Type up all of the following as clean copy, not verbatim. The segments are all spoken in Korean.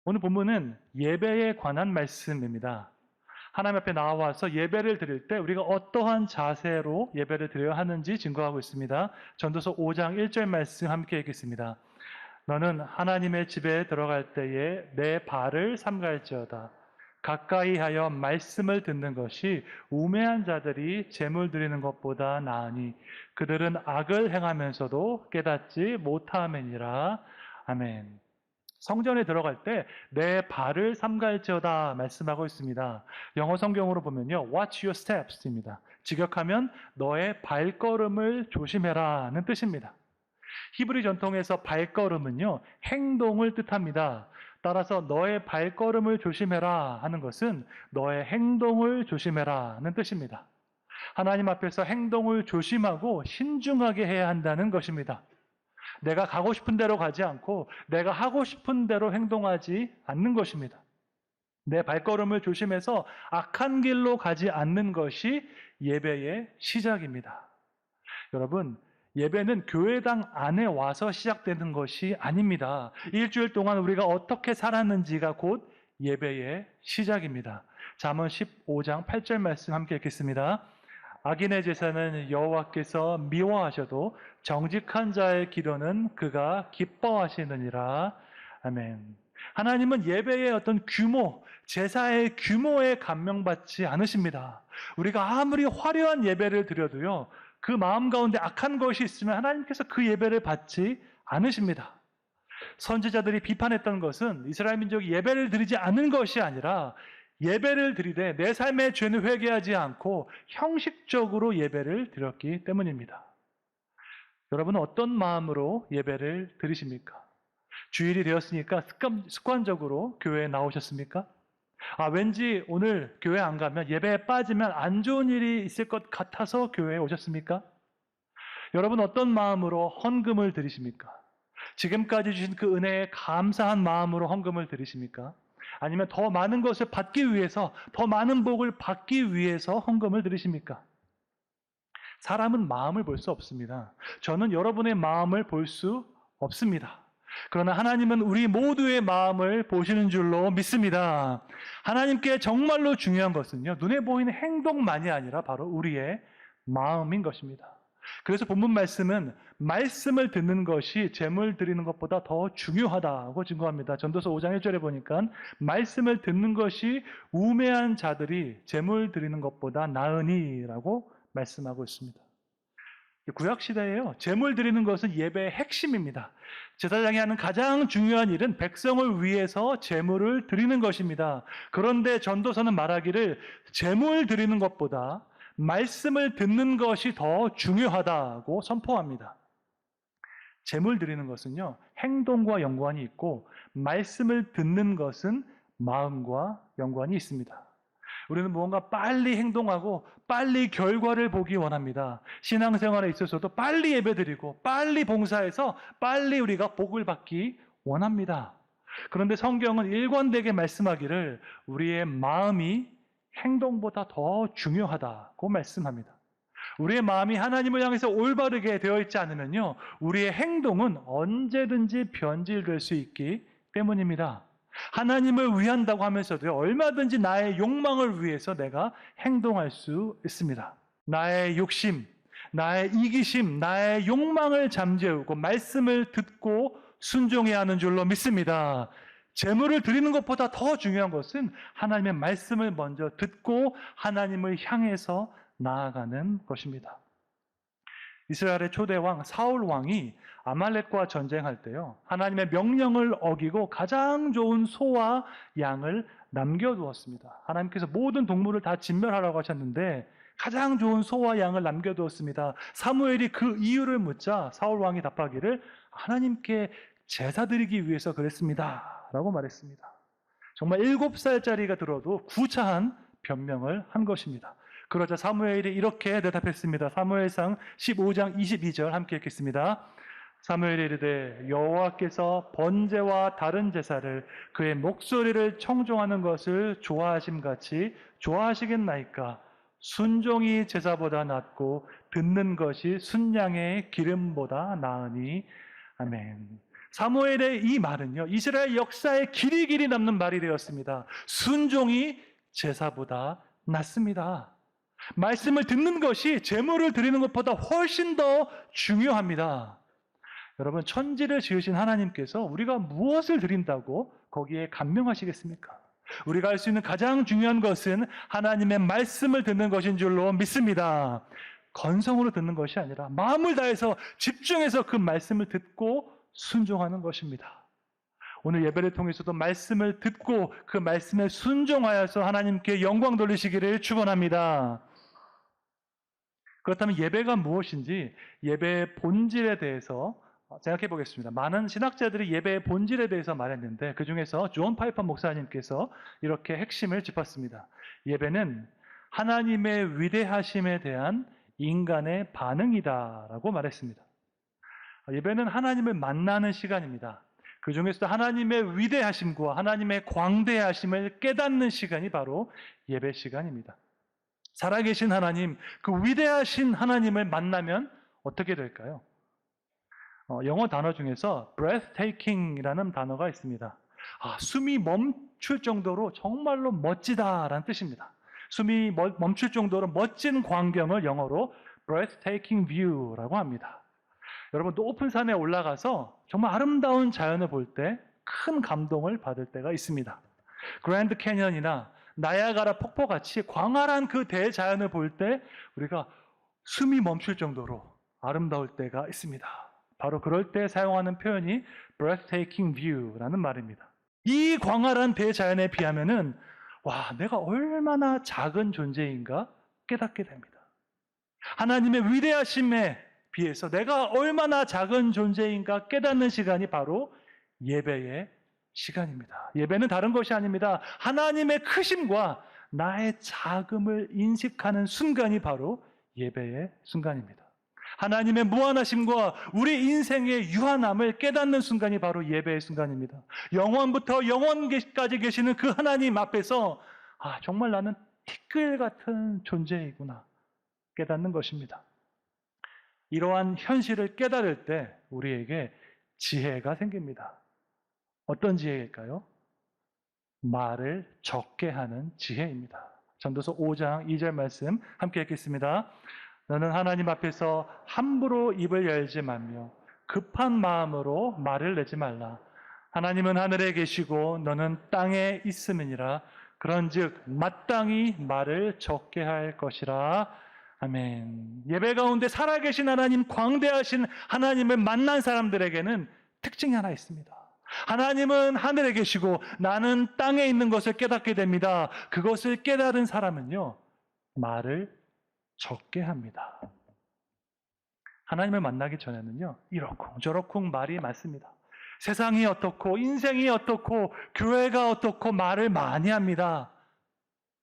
오늘 본문은 예배에 관한 말씀입니다. 하나님 앞에 나와서 예배를 드릴 때 우리가 어떠한 자세로 예배를 드려야 하는지 증거하고 있습니다. 전도서 5장 1절 말씀 함께 읽겠습니다. 너는 하나님의 집에 들어갈 때에 내 발을 삼갈지어다. 가까이 하여 말씀을 듣는 것이 우매한 자들이 재물 드리는 것보다 나으니 그들은 악을 행하면서도 깨닫지 못함이니라. 아멘. 성전에 들어갈 때 내 발을 삼갈지어다 말씀하고 있습니다. 영어 성경으로 보면요, watch your steps입니다. 직역하면 너의 발걸음을 조심해라는 뜻입니다. 히브리 전통에서 발걸음은요, 행동을 뜻합니다. 따라서 너의 발걸음을 조심해라 하는 것은 너의 행동을 조심해라는 뜻입니다. 하나님 앞에서 행동을 조심하고 신중하게 해야 한다는 것입니다. 내가 가고 싶은 대로 가지 않고 내가 하고 싶은 대로 행동하지 않는 것입니다. 내 발걸음을 조심해서 악한 길로 가지 않는 것이 예배의 시작입니다. 여러분, 예배는 교회당 안에 와서 시작되는 것이 아닙니다. 일주일 동안 우리가 어떻게 살았는지가 곧 예배의 시작입니다. 잠언 15장 8절 말씀 함께 읽겠습니다. 악인의 제사는 여호와께서 미워하셔도 정직한 자의 기도는 그가 기뻐하시느니라. 아멘. 하나님은 예배의 어떤 규모, 제사의 규모에 감명받지 않으십니다. 우리가 아무리 화려한 예배를 드려도요, 그 마음 가운데 악한 것이 있으면 하나님께서 그 예배를 받지 않으십니다. 선지자들이 비판했던 것은 이스라엘 민족이 예배를 드리지 않는 것이 아니라 예배를 드리되 내 삶의 죄는 회개하지 않고 형식적으로 예배를 드렸기 때문입니다. 여러분은 어떤 마음으로 예배를 드리십니까? 주일이 되었으니까 습관적으로 교회에 나오셨습니까? 왠지 오늘 교회 안 가면 예배에 빠지면 안 좋은 일이 있을 것 같아서 교회에 오셨습니까? 여러분 어떤 마음으로 헌금을 드리십니까? 지금까지 주신 그 은혜에 감사한 마음으로 헌금을 드리십니까? 아니면 더 많은 것을 받기 위해서, 더 많은 복을 받기 위해서 헌금을 드리십니까? 사람은 마음을 볼 수 없습니다. 저는 여러분의 마음을 볼 수 없습니다. 그러나 하나님은 우리 모두의 마음을 보시는 줄로 믿습니다. 하나님께 정말로 중요한 것은요, 눈에 보이는 행동만이 아니라 바로 우리의 마음인 것입니다. 그래서 본문 말씀은 말씀을 듣는 것이 재물 드리는 것보다 더 중요하다고 증거합니다. 전도서 5장 1절에 보니까 말씀을 듣는 것이 우매한 자들이 재물 드리는 것보다 나으니라고 말씀하고 있습니다. 구약시대에요, 재물 드리는 것은 예배의 핵심입니다. 제사장이 하는 가장 중요한 일은 백성을 위해서 재물을 드리는 것입니다. 그런데 전도서는 말하기를 재물 드리는 것보다 말씀을 듣는 것이 더 중요하다고 선포합니다. 재물 드리는 것은요, 행동과 연관이 있고 말씀을 듣는 것은 마음과 연관이 있습니다. 우리는 무언가 빨리 행동하고 빨리 결과를 보기 원합니다. 신앙생활에 있어서도 빨리 예배드리고 빨리 봉사해서 빨리 우리가 복을 받기 원합니다. 그런데 성경은 일관되게 말씀하기를 우리의 마음이 행동보다 더 중요하다고 말씀합니다. 우리의 마음이 하나님을 향해서 올바르게 되어 있지 않으면요, 우리의 행동은 언제든지 변질될 수 있기 때문입니다. 하나님을 위한다고 하면서도 얼마든지 나의 욕망을 위해서 내가 행동할 수 있습니다. 나의 욕심, 나의 이기심, 나의 욕망을 잠재우고 말씀을 듣고 순종해야 하는 줄로 믿습니다. 재물을 드리는 것보다 더 중요한 것은 하나님의 말씀을 먼저 듣고 하나님을 향해서 나아가는 것입니다. 이스라엘의 초대왕 사울 왕이 아말렉과 전쟁할 때요, 하나님의 명령을 어기고 가장 좋은 소와 양을 남겨두었습니다. 하나님께서 모든 동물을 다 진멸하라고 하셨는데 가장 좋은 소와 양을 남겨두었습니다. 사무엘이 그 이유를 묻자 사울 왕이 답하기를 하나님께 제사 드리기 위해서 그랬습니다 라고 말했습니다. 정말 7살짜리가 들어도 구차한 변명을 한 것입니다. 그러자 사무엘이 이렇게 대답했습니다. 사무엘상 15장 22절 함께 읽겠습니다. 사무엘이 이르되 여호와께서 번제와 다른 제사를 그의 목소리를 청종하는 것을 좋아하심같이 좋아하시겠나이까? 순종이 제사보다 낫고 듣는 것이 순양의 기름보다 나으니. 아멘. 사무엘의 이 말은요, 이스라엘 역사에 길이 남는 말이 되었습니다. 순종이 제사보다 낫습니다. 말씀을 듣는 것이 제물을 드리는 것보다 훨씬 더 중요합니다. 여러분, 천지를 지으신 하나님께서 우리가 무엇을 드린다고 거기에 감명하시겠습니까? 우리가 할 수 있는 가장 중요한 것은 하나님의 말씀을 듣는 것인 줄로 믿습니다. 건성으로 듣는 것이 아니라 마음을 다해서 집중해서 그 말씀을 듣고 순종하는 것입니다. 오늘 예배를 통해서도 말씀을 듣고 그 말씀에 순종하여서 하나님께 영광 돌리시기를 축원합니다. 그렇다면 예배가 무엇인지 예배의 본질에 대해서 생각해 보겠습니다. 많은 신학자들이 예배의 본질에 대해서 말했는데 그 중에서 존 파이퍼 목사님께서 이렇게 핵심을 짚었습니다. 예배는 하나님의 위대하심에 대한 인간의 반응이다라고 말했습니다. 예배는 하나님을 만나는 시간입니다. 그 중에서도 하나님의 위대하심과 하나님의 광대하심을 깨닫는 시간이 바로 예배 시간입니다. 살아계신 하나님, 그 위대하신 하나님을 만나면 어떻게 될까요? 영어 단어 중에서 breathtaking이라는 단어가 있습니다. 숨이 멈출 정도로 정말로 멋지다라는 뜻입니다. 숨이 멈출 정도로 멋진 광경을 영어로 breathtaking view라고 합니다. 여러분, 높은 산에 올라가서 정말 아름다운 자연을 볼 때 큰 감동을 받을 때가 있습니다. 그랜드 캐년이나 나야가라 폭포같이 광활한 그 대자연을 볼 때 우리가 숨이 멈출 정도로 아름다울 때가 있습니다. 바로 그럴 때 사용하는 표현이 breathtaking view라는 말입니다. 이 광활한 대자연에 비하면은 내가 얼마나 작은 존재인가 깨닫게 됩니다. 하나님의 위대하심에 비해서 내가 얼마나 작은 존재인가 깨닫는 시간이 바로 예배의 시간입니다. 예배는 다른 것이 아닙니다. 하나님의 크심과 나의 작음을 인식하는 순간이 바로 예배의 순간입니다. 하나님의 무한하심과 우리 인생의 유한함을 깨닫는 순간이 바로 예배의 순간입니다. 영원부터 영원까지 계시는 그 하나님 앞에서 정말 나는 티끌 같은 존재이구나 깨닫는 것입니다. 이러한 현실을 깨달을 때 우리에게 지혜가 생깁니다. 어떤 지혜일까요? 말을 적게 하는 지혜입니다. 전도서 5장 2절 말씀 함께 읽겠습니다. 너는 하나님 앞에서 함부로 입을 열지 말며 급한 마음으로 말을 내지 말라. 하나님은 하늘에 계시고 너는 땅에 있음이니라. 그런즉 마땅히 말을 적게 할 것이라. 아멘. 예배 가운데 살아계신 하나님, 광대하신 하나님을 만난 사람들에게는 특징이 하나 있습니다. 하나님은 하늘에 계시고 나는 땅에 있는 것을 깨닫게 됩니다. 그것을 깨달은 사람은요, 말을 적게 합니다. 하나님을 만나기 전에는요, 이러쿵저러쿵 말이 많습니다. 세상이 어떻고 인생이 어떻고 교회가 어떻고 말을 많이 합니다.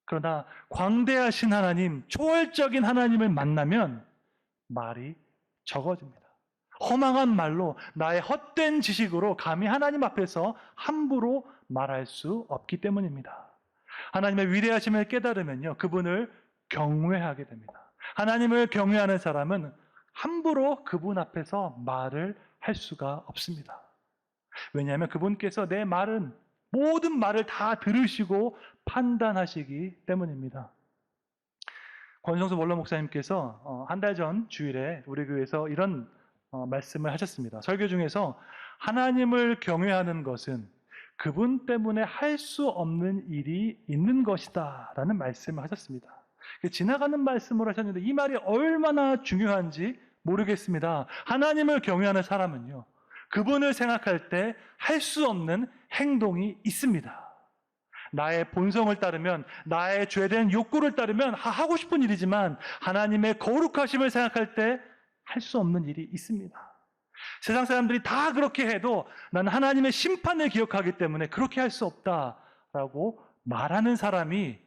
그러나 광대하신 하나님, 초월적인 하나님을 만나면 말이 적어집니다. 허망한 말로, 나의 헛된 지식으로 감히 하나님 앞에서 함부로 말할 수 없기 때문입니다. 하나님의 위대하심을 깨달으면요, 그분을 경외하게 됩니다. 하나님을 경외하는 사람은 함부로 그분 앞에서 말을 할 수가 없습니다. 왜냐하면 그분께서 내 말은, 모든 말을 다 들으시고 판단하시기 때문입니다. 권성수 원로 목사님께서 한 달 전 주일에 우리 교회에서 이런 말씀을 하셨습니다. 설교 중에서 하나님을 경외하는 것은 그분 때문에 할 수 없는 일이 있는 것이다 라는 말씀을 하셨습니다. 지나가는 말씀으로 하셨는데 이 말이 얼마나 중요한지 모르겠습니다. 하나님을 경외하는 사람은요, 그분을 생각할 때 할 수 없는 행동이 있습니다. 나의 본성을 따르면, 나의 죄된 욕구를 따르면 하고 싶은 일이지만 하나님의 거룩하심을 생각할 때 할 수 없는 일이 있습니다. 세상 사람들이 다 그렇게 해도 나는 하나님의 심판을 기억하기 때문에 그렇게 할 수 없다라고 말하는 사람이,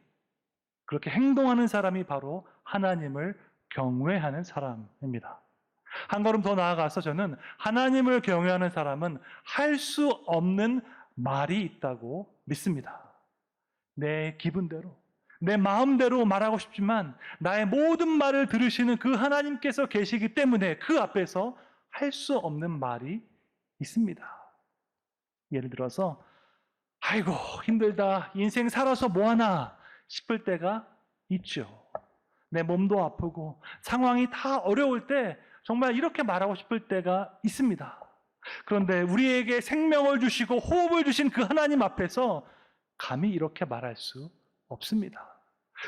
그렇게 행동하는 사람이 바로 하나님을 경외하는 사람입니다. 한 걸음 더 나아가서 저는 하나님을 경외하는 사람은 할 수 없는 말이 있다고 믿습니다. 내 기분대로, 내 마음대로 말하고 싶지만 나의 모든 말을 들으시는 그 하나님께서 계시기 때문에 그 앞에서 할 수 없는 말이 있습니다. 예를 들어서 아이고 힘들다, 인생 살아서 뭐하나 싶을 때가 있죠. 내 몸도 아프고 상황이 다 어려울 때 정말 이렇게 말하고 싶을 때가 있습니다. 그런데 우리에게 생명을 주시고 호흡을 주신 그 하나님 앞에서 감히 이렇게 말할 수 없습니다.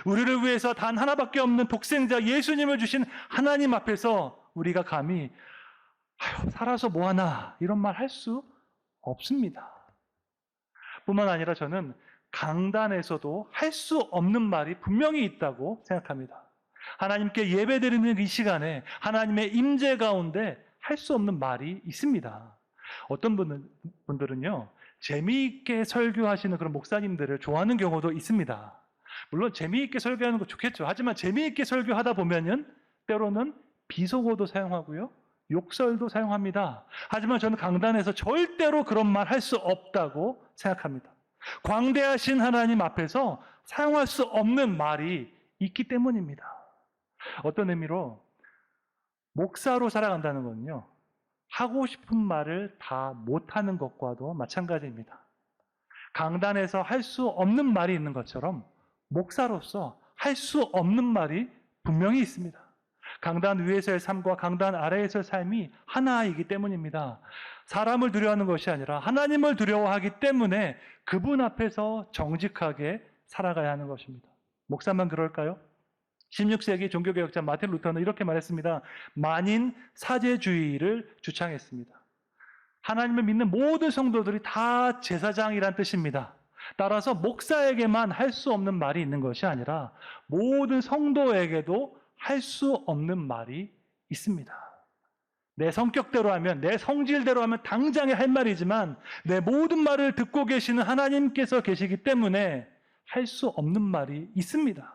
우리를 위해서 단 하나밖에 없는 독생자 예수님을 주신 하나님 앞에서 우리가 감히 아유, 살아서 뭐하나 이런 말 할 수 없습니다. 뿐만 아니라 저는 강단에서도 할 수 없는 말이 분명히 있다고 생각합니다. 하나님께 예배드리는 이 시간에 하나님의 임재 가운데 할 수 없는 말이 있습니다. 어떤 분들은요, 재미있게 설교하시는 그런 목사님들을 좋아하는 경우도 있습니다. 물론 재미있게 설교하는 거 좋겠죠. 하지만 재미있게 설교하다 보면은 때로는 비속어도 사용하고요, 욕설도 사용합니다. 하지만 저는 강단에서 절대로 그런 말 할 수 없다고 생각합니다. 광대하신 하나님 앞에서 사용할 수 없는 말이 있기 때문입니다. 어떤 의미로 목사로 살아간다는 건요, 하고 싶은 말을 다 못하는 것과도 마찬가지입니다. 강단에서 할 수 없는 말이 있는 것처럼 목사로서 할 수 없는 말이 분명히 있습니다. 강단 위에서의 삶과 강단 아래에서의 삶이 하나이기 때문입니다. 사람을 두려워하는 것이 아니라 하나님을 두려워하기 때문에 그분 앞에서 정직하게 살아가야 하는 것입니다. 목사만 그럴까요? 16세기 종교개혁자 마틴 루터는 이렇게 말했습니다. 만인 사제주의를 주창했습니다. 하나님을 믿는 모든 성도들이 다 제사장이란 뜻입니다. 따라서 목사에게만 할 수 없는 말이 있는 것이 아니라 모든 성도에게도 할 수 없는 말이 있습니다. 내 성격대로 하면, 내 성질대로 하면 당장에 할 말이지만 내 모든 말을 듣고 계시는 하나님께서 계시기 때문에 할 수 없는 말이 있습니다.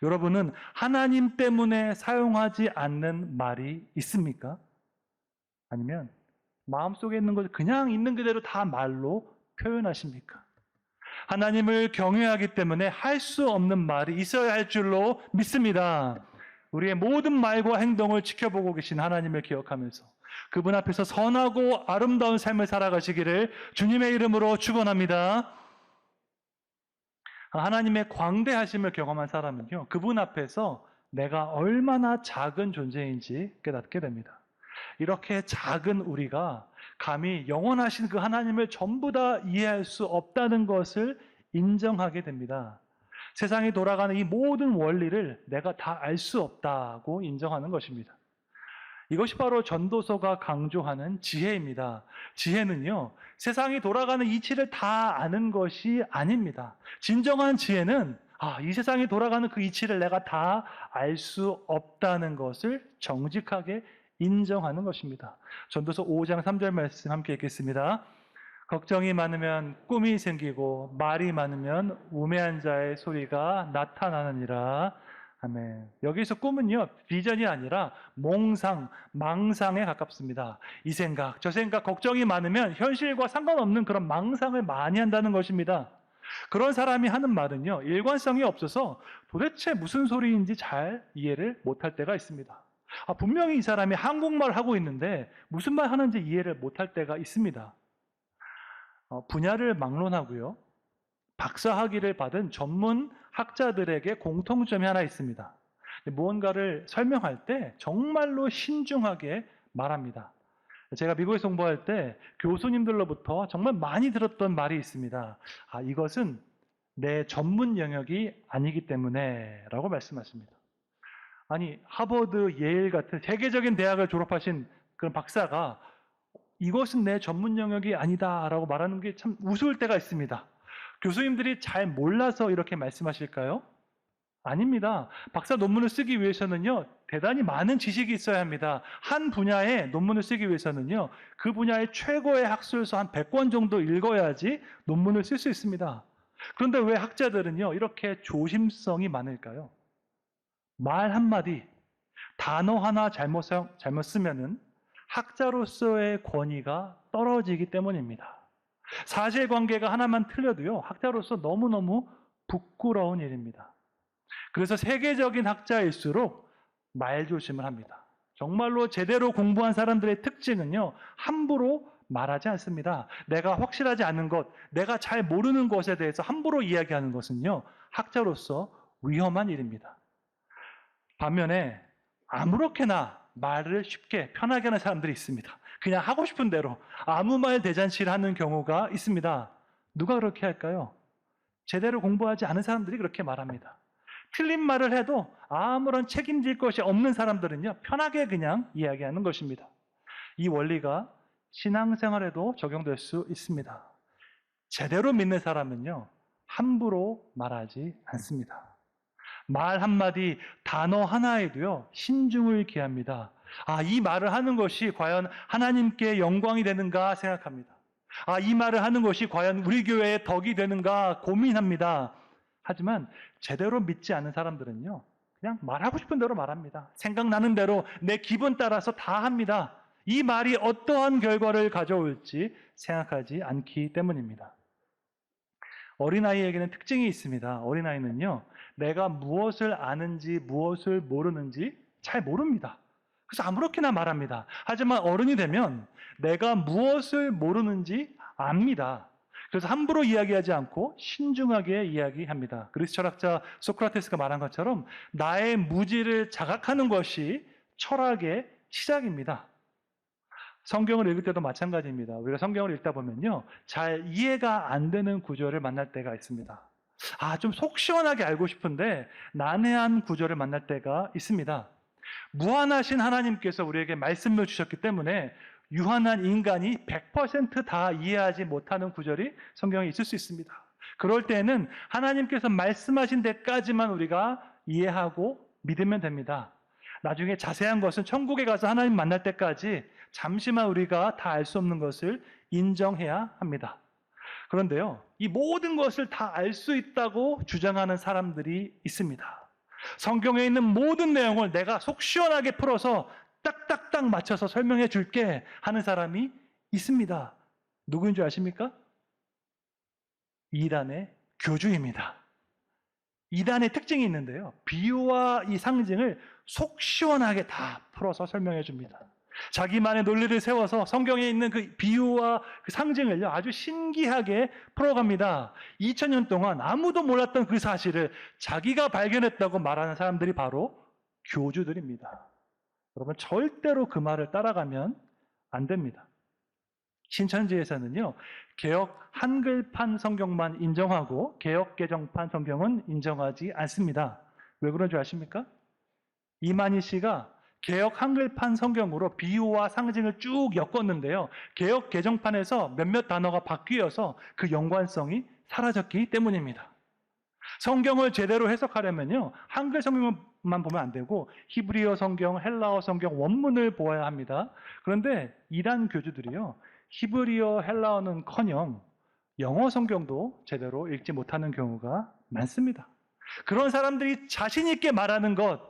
여러분은 하나님 때문에 사용하지 않는 말이 있습니까? 아니면 마음속에 있는 것을 그냥 있는 그대로 다 말로 표현하십니까? 하나님을 경외하기 때문에 할 수 없는 말이 있어야 할 줄로 믿습니다. 우리의 모든 말과 행동을 지켜보고 계신 하나님을 기억하면서 그분 앞에서 선하고 아름다운 삶을 살아가시기를 주님의 이름으로 축원합니다. 하나님의 광대하심을 경험한 사람은요, 그분 앞에서 내가 얼마나 작은 존재인지 깨닫게 됩니다. 이렇게 작은 우리가 감히 영원하신 그 하나님을 전부 다 이해할 수 없다는 것을 인정하게 됩니다. 세상이 돌아가는 이 모든 원리를 내가 다 알 수 없다고 인정하는 것입니다. 이것이 바로 전도서가 강조하는 지혜입니다. 지혜는요, 세상이 돌아가는 이치를 다 아는 것이 아닙니다. 진정한 지혜는 이 세상이 돌아가는 그 이치를 내가 다 알 수 없다는 것을 정직하게 인정하는 것입니다. 전도서 5장 3절 말씀 함께 읽겠습니다. 걱정이 많으면 꿈이 생기고 말이 많으면 우매한 자의 소리가 나타나느니라. 아멘. 여기서 꿈은요, 비전이 아니라 몽상, 망상에 가깝습니다. 이 생각, 저 생각, 걱정이 많으면 현실과 상관없는 그런 망상을 많이 한다는 것입니다. 그런 사람이 하는 말은요, 일관성이 없어서 도대체 무슨 소리인지 잘 이해를 못할 때가 있습니다. 분명히 이 사람이 한국말 하고 있는데 무슨 말 하는지 이해를 못할 때가 있습니다. 분야를 막론하고요, 박사학위를 받은 전문 학자들에게 공통점이 하나 있습니다. 무언가를 설명할 때 정말로 신중하게 말합니다. 제가 미국에서 공부할 때 교수님들로부터 정말 많이 들었던 말이 있습니다. 이것은 내 전문 영역이 아니기 때문에 라고 말씀하십니다. 아니, 하버드, 예일 같은 세계적인 대학을 졸업하신 그런 박사가 이것은 내 전문 영역이 아니다라고 말하는 게 참 우스울 때가 있습니다. 교수님들이 잘 몰라서 이렇게 말씀하실까요? 아닙니다. 박사 논문을 쓰기 위해서는요, 대단히 많은 지식이 있어야 합니다. 한 분야의 논문을 쓰기 위해서는요, 그 분야의 최고의 학술서 한 100권 정도 읽어야지 논문을 쓸 수 있습니다. 그런데 왜 학자들은요, 이렇게 조심성이 많을까요? 말 한마디, 단어 하나 잘못 쓰면은 학자로서의 권위가 떨어지기 때문입니다. 사실관계가 하나만 틀려도요, 학자로서 너무너무 부끄러운 일입니다. 그래서 세계적인 학자일수록 말조심을 합니다. 정말로 제대로 공부한 사람들의 특징은요, 함부로 말하지 않습니다. 내가 확실하지 않은 것, 내가 잘 모르는 것에 대해서 함부로 이야기하는 것은요, 학자로서 위험한 일입니다. 반면에 아무렇게나 말을 쉽게 편하게 하는 사람들이 있습니다. 그냥 하고 싶은 대로 아무 말 대잔치를 하는 경우가 있습니다. 누가 그렇게 할까요? 제대로 공부하지 않은 사람들이 그렇게 말합니다. 틀린 말을 해도 아무런 책임질 것이 없는 사람들은요, 편하게 그냥 이야기하는 것입니다. 이 원리가 신앙생활에도 적용될 수 있습니다. 제대로 믿는 사람은요, 함부로 말하지 않습니다. 말 한마디, 단어 하나에도요, 신중을 기합니다. 이 말을 하는 것이 과연 하나님께 영광이 되는가 생각합니다. 이 말을 하는 것이 과연 우리 교회의 덕이 되는가 고민합니다. 하지만 제대로 믿지 않는 사람들은요, 그냥 말하고 싶은 대로 말합니다. 생각나는 대로 내 기분 따라서 다 합니다. 이 말이 어떠한 결과를 가져올지 생각하지 않기 때문입니다. 어린아이에게는 특징이 있습니다. 어린아이는요, 내가 무엇을 아는지 무엇을 모르는지 잘 모릅니다. 그래서 아무렇게나 말합니다. 하지만 어른이 되면 내가 무엇을 모르는지 압니다. 그래서 함부로 이야기하지 않고 신중하게 이야기합니다. 그리스 철학자 소크라테스가 말한 것처럼 나의 무지를 자각하는 것이 철학의 시작입니다. 성경을 읽을 때도 마찬가지입니다. 우리가 성경을 읽다 보면요, 잘 이해가 안 되는 구절을 만날 때가 있습니다. 좀 속 시원하게 알고 싶은데 난해한 구절을 만날 때가 있습니다. 무한하신 하나님께서 우리에게 말씀을 주셨기 때문에 유한한 인간이 100%다 이해하지 못하는 구절이 성경에 있을 수 있습니다. 그럴 때는 하나님께서 말씀하신 데까지만 우리가 이해하고 믿으면 됩니다. 나중에 자세한 것은 천국에 가서 하나님 만날 때까지 잠시만 우리가 다 알 수 없는 것을 인정해야 합니다. 그런데요, 이 모든 것을 다 알 수 있다고 주장하는 사람들이 있습니다. 성경에 있는 모든 내용을 내가 속 시원하게 풀어서 딱딱딱 맞춰서 설명해 줄게 하는 사람이 있습니다. 누구인 줄 아십니까? 이단의 교주입니다. 이단의 특징이 있는데요, 비유와 이 상징을 속 시원하게 다 풀어서 설명해 줍니다. 자기만의 논리를 세워서 성경에 있는 그 비유와 그 상징을요, 아주 신기하게 풀어갑니다. 2000년 동안 아무도 몰랐던 그 사실을 자기가 발견했다고 말하는 사람들이 바로 교주들입니다. 여러분, 절대로 그 말을 따라가면 안 됩니다. 신천지에서는요, 개역 한글판 성경만 인정하고 개역 개정판 성경은 인정하지 않습니다. 왜 그런 줄 아십니까? 이만희 씨가 개역 한글판 성경으로 비유와 상징을 쭉 엮었는데요, 개역 개정판에서 몇몇 단어가 바뀌어서 그 연관성이 사라졌기 때문입니다. 성경을 제대로 해석하려면요, 한글 성경만 보면 안 되고 히브리어 성경, 헬라어 성경 원문을 보아야 합니다. 그런데 이단 교주들이요, 히브리어, 헬라어는커녕 영어 성경도 제대로 읽지 못하는 경우가 많습니다. 그런 사람들이 자신 있게 말하는 것,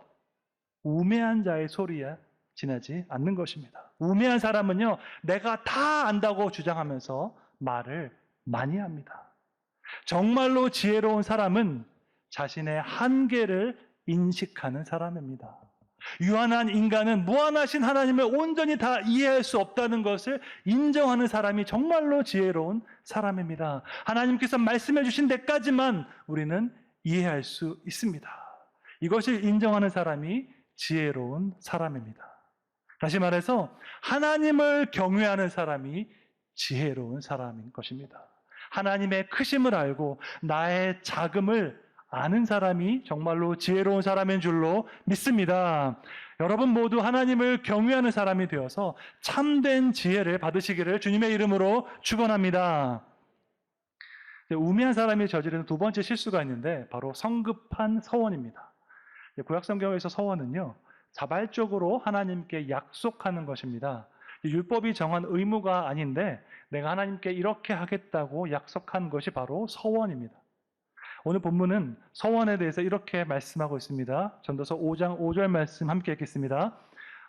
우매한 자의 소리에 지나지 않는 것입니다. 우매한 사람은요, 내가 다 안다고 주장하면서 말을 많이 합니다. 정말로 지혜로운 사람은 자신의 한계를 인식하는 사람입니다. 유한한 인간은 무한하신 하나님을 온전히 다 이해할 수 없다는 것을 인정하는 사람이 정말로 지혜로운 사람입니다. 하나님께서 말씀해 주신 데까지만 우리는 이해할 수 있습니다. 이것을 인정하는 사람이 지혜로운 사람입니다. 다시 말해서 하나님을 경외하는 사람이 지혜로운 사람인 것입니다. 하나님의 크심을 알고 나의 작음을 아는 사람이 정말로 지혜로운 사람인 줄로 믿습니다. 여러분 모두 하나님을 경외하는 사람이 되어서 참된 지혜를 받으시기를 주님의 이름으로 축원합니다. 우매한 사람이 저지르는 두 번째 실수가 있는데 바로 성급한 서원입니다. 구약 성경에서 서원은요, 자발적으로 하나님께 약속하는 것입니다. 율법이 정한 의무가 아닌데 내가 하나님께 이렇게 하겠다고 약속한 것이 바로 서원입니다. 오늘 본문은 서원에 대해서 이렇게 말씀하고 있습니다. 전도서 5장 5절 말씀 함께 읽겠습니다.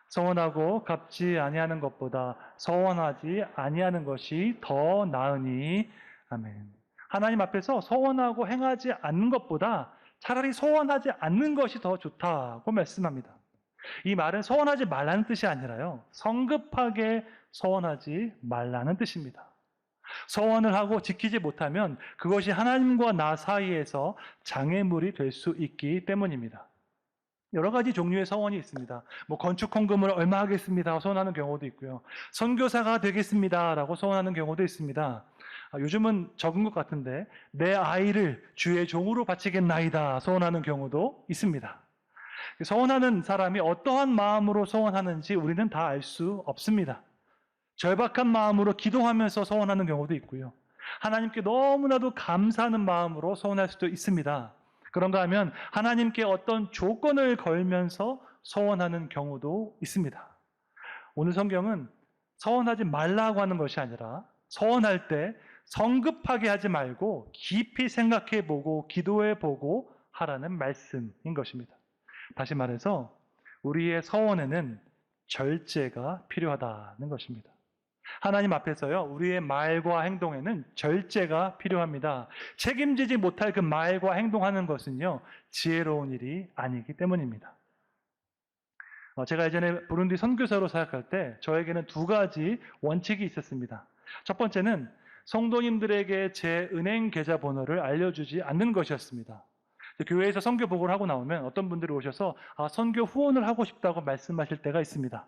서원하고 갚지 아니하는 것보다 서원하지 아니하는 것이 더 나으니. 아멘. 하나님 앞에서 서원하고 행하지 않는 것보다 차라리 서원하지 않는 것이 더 좋다고 말씀합니다. 이 말은 서원하지 말라는 뜻이 아니라요. 성급하게 서원하지 말라는 뜻입니다. 서원을 하고 지키지 못하면 그것이 하나님과 나 사이에서 장애물이 될 수 있기 때문입니다. 여러 가지 종류의 서원이 있습니다. 건축 헌금을 얼마 하겠습니다. 서원하는 경우도 있고요. 선교사가 되겠습니다라고 서원하는 경우도 있습니다. 요즘은 적은 것 같은데 내 아이를 주의 종으로 바치겠나이다 서원하는 경우도 있습니다. 서원하는 사람이 어떠한 마음으로 서원하는지 우리는 다 알 수 없습니다. 절박한 마음으로 기도하면서 서원하는 경우도 있고요. 하나님께 너무나도 감사하는 마음으로 서원할 수도 있습니다. 그런가 하면 하나님께 어떤 조건을 걸면서 서원하는 경우도 있습니다. 오늘 성경은 서원하지 말라고 하는 것이 아니라 서원할 때 성급하게 하지 말고 깊이 생각해 보고 기도해 보고 하라는 말씀인 것입니다. 다시 말해서 우리의 서원에는 절제가 필요하다는 것입니다. 하나님 앞에서요, 우리의 말과 행동에는 절제가 필요합니다. 책임지지 못할 그 말과 행동하는 것은요, 지혜로운 일이 아니기 때문입니다. 제가 예전에 부룬디 선교사로 사역할 때 저에게는 두 가지 원칙이 있었습니다. 첫 번째는 성도님들에게 제 은행 계좌 번호를 알려주지 않는 것이었습니다. 교회에서 선교 보고를 하고 나오면 어떤 분들이 오셔서 선교 후원을 하고 싶다고 말씀하실 때가 있습니다.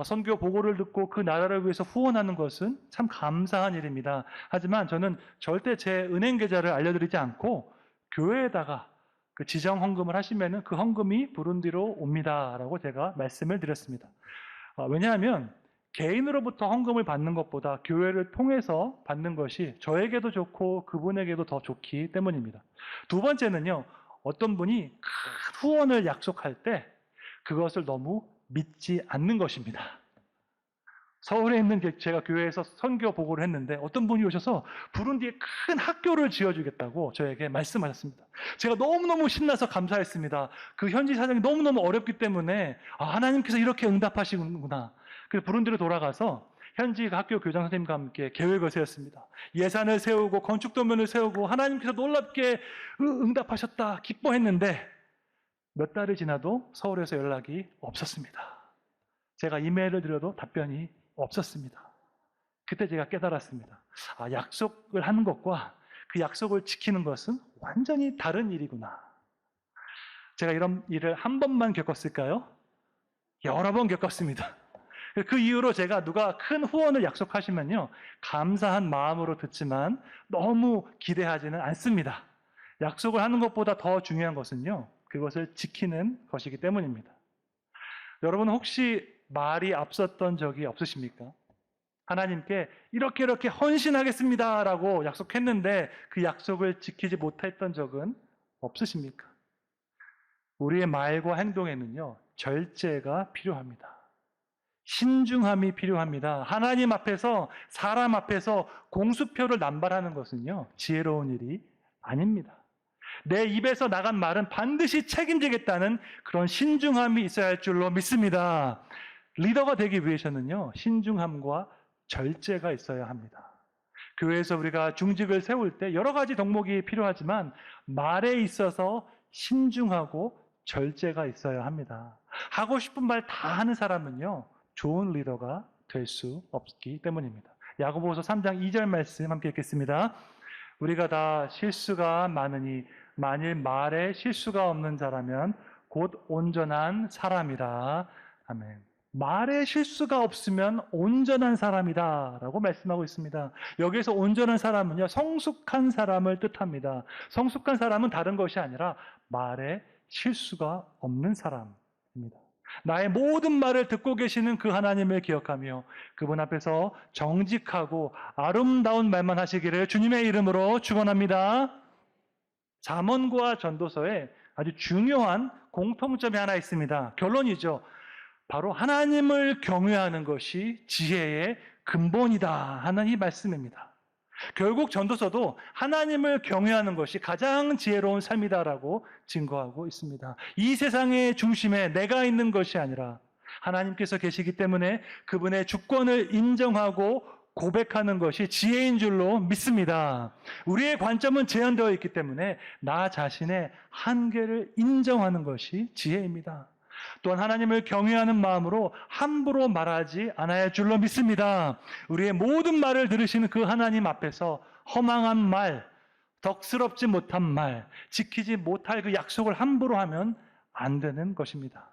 선교 보고를 듣고 그 나라를 위해서 후원하는 것은 참 감사한 일입니다. 하지만 저는 절대 제 은행 계좌를 알려드리지 않고 교회에다가 그 지정 헌금을 하시면은 그 헌금이 부룬디로 옵니다라고 제가 말씀을 드렸습니다. 왜냐하면 개인으로부터 헌금을 받는 것보다 교회를 통해서 받는 것이 저에게도 좋고 그분에게도 더 좋기 때문입니다. 두 번째는요, 어떤 분이 큰 후원을 약속할 때 그것을 너무 믿지 않는 것입니다. 서울에 있는 제가 교회에서 선교 보고를 했는데 어떤 분이 오셔서 부룬디에 큰 학교를 지어주겠다고 저에게 말씀하셨습니다. 제가 너무너무 신나서 감사했습니다. 그 현지 사정이 너무너무 어렵기 때문에 하나님께서 이렇게 응답하시는구나. 그래서 부룬디로 돌아가서 현지 학교 교장 선생님과 함께 계획을 세웠습니다. 예산을 세우고 건축 도면을 세우고 하나님께서 놀랍게 응답하셨다 기뻐했는데 몇 달이 지나도 서울에서 연락이 없었습니다. 제가 이메일을 드려도 답변이 없었습니다. 그때 제가 깨달았습니다. 약속을 하는 것과 그 약속을 지키는 것은 완전히 다른 일이구나. 제가 이런 일을 한 번만 겪었을까요? 여러 번 겪었습니다. 그 이후로 제가 누가 큰 후원을 약속하시면요, 감사한 마음으로 듣지만 너무 기대하지는 않습니다. 약속을 하는 것보다 더 중요한 것은요, 그것을 지키는 것이기 때문입니다. 여러분 혹시 말이 앞섰던 적이 없으십니까? 하나님께 이렇게 헌신하겠습니다 라고 약속했는데 그 약속을 지키지 못했던 적은 없으십니까? 우리의 말과 행동에는요, 절제가 필요합니다. 신중함이 필요합니다. 하나님 앞에서, 사람 앞에서 공수표를 남발하는 것은요, 지혜로운 일이 아닙니다. 내 입에서 나간 말은 반드시 책임지겠다는 그런 신중함이 있어야 할 줄로 믿습니다. 리더가 되기 위해서는요, 신중함과 절제가 있어야 합니다. 교회에서 우리가 중직을 세울 때 여러 가지 덕목이 필요하지만 말에 있어서 신중하고 절제가 있어야 합니다. 하고 싶은 말 다 하는 사람은요, 좋은 리더가 될 수 없기 때문입니다. 야고보서 3장 2절 말씀 함께 읽겠습니다. 우리가 다 실수가 많으니 만일 말에 실수가 없는 자라면 곧 온전한 사람이라. 아멘. 말에 실수가 없으면 온전한 사람이다 라고 말씀하고 있습니다. 여기서 온전한 사람은요, 성숙한 사람을 뜻합니다. 성숙한 사람은 다른 것이 아니라 말에 실수가 없는 사람입니다. 나의 모든 말을 듣고 계시는 그 하나님을 기억하며 그분 앞에서 정직하고 아름다운 말만 하시기를 주님의 이름으로 축원합니다. 잠언과 전도서에 아주 중요한 공통점이 하나 있습니다. 결론이죠. 바로 하나님을 경외하는 것이 지혜의 근본이다 하는 이 말씀입니다. 결국 전도서도 하나님을 경외하는 것이 가장 지혜로운 삶이다라고 증거하고 있습니다. 이 세상의 중심에 내가 있는 것이 아니라 하나님께서 계시기 때문에 그분의 주권을 인정하고 고백하는 것이 지혜인 줄로 믿습니다. 우리의 관점은 제한되어 있기 때문에 나 자신의 한계를 인정하는 것이 지혜입니다. 또한 하나님을 경외하는 마음으로 함부로 말하지 않아야 할 줄로 믿습니다. 우리의 모든 말을 들으시는 그 하나님 앞에서 허망한 말, 덕스럽지 못한 말, 지키지 못할 그 약속을 함부로 하면 안 되는 것입니다.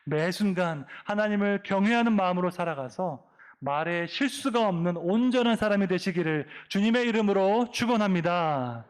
매 순간 하나님을 경외하는 마음으로 살아가서 말에 실수가 없는 온전한 사람이 되시기를 주님의 이름으로 축원합니다.